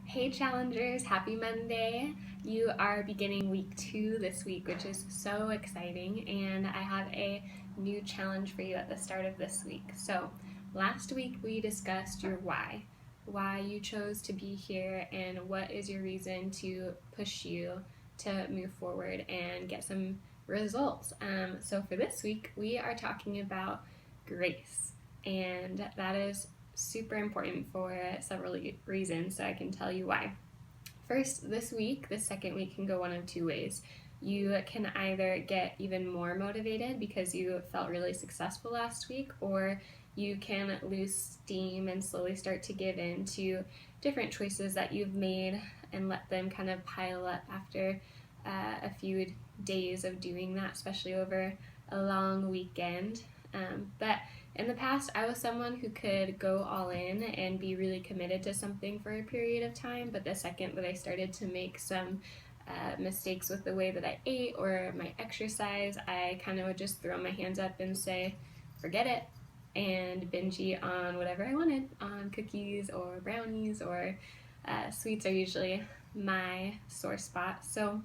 Hey challengers, happy Monday. You are beginning week 2 this week, which is so exciting, and I have a new challenge for you at the start of this week. So last week we discussed your why you chose to be here, and what is your reason to push you to move forward and get some results. So for this week we are talking about grace, and that is super important for several reasons, so I can tell you why. First, this week, the second week can go one of two ways. You can either get even more motivated because you felt really successful last week, or you can lose steam and slowly start to give in to different choices that you've made and let them kind of pile up after a few days of doing that, especially over a long weekend. But in the past, I was someone who could go all in and be really committed to something for a period of time, but the second that I started to make some mistakes with the way that I ate or my exercise, I kind of would just throw my hands up and say, forget it, and binge eat on whatever I wanted, on cookies or brownies, or sweets are usually my sore spot. So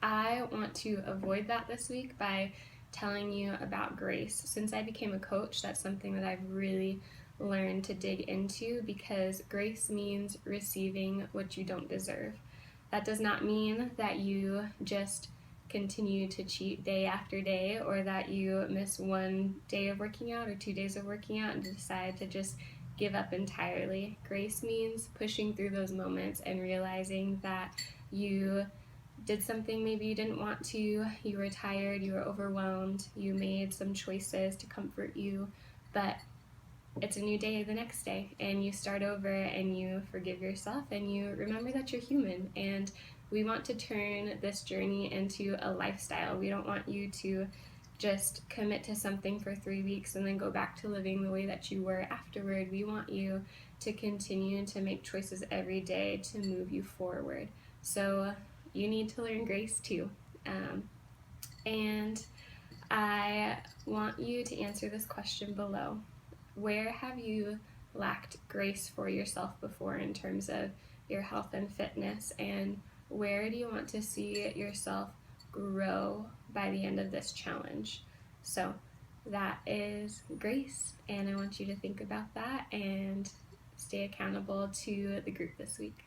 I want to avoid that this week by telling you about grace. Since I became a coach, that's something that I've really learned to dig into, because grace means receiving what you don't deserve. That does not mean that you just continue to cheat day after day, or that you miss one day of working out or 2 days of working out and decide to just give up entirely. Grace means pushing through those moments and realizing that you did something maybe you didn't want to, you were tired, you were overwhelmed, you made some choices to comfort you, but it's a new day the next day, and you start over and you forgive yourself and you remember that you're human. And we want to turn this journey into a lifestyle. We don't want you to just commit to something for 3 weeks and then go back to living the way that you were afterward. We want you to continue to make choices every day to move you forward. So you need to learn grace too. And I want you to answer this question below. Where have you lacked grace for yourself before in terms of your health and fitness? And where do you want to see yourself grow by the end of this challenge? So that is grace, and I want you to think about that and stay accountable to the group this week.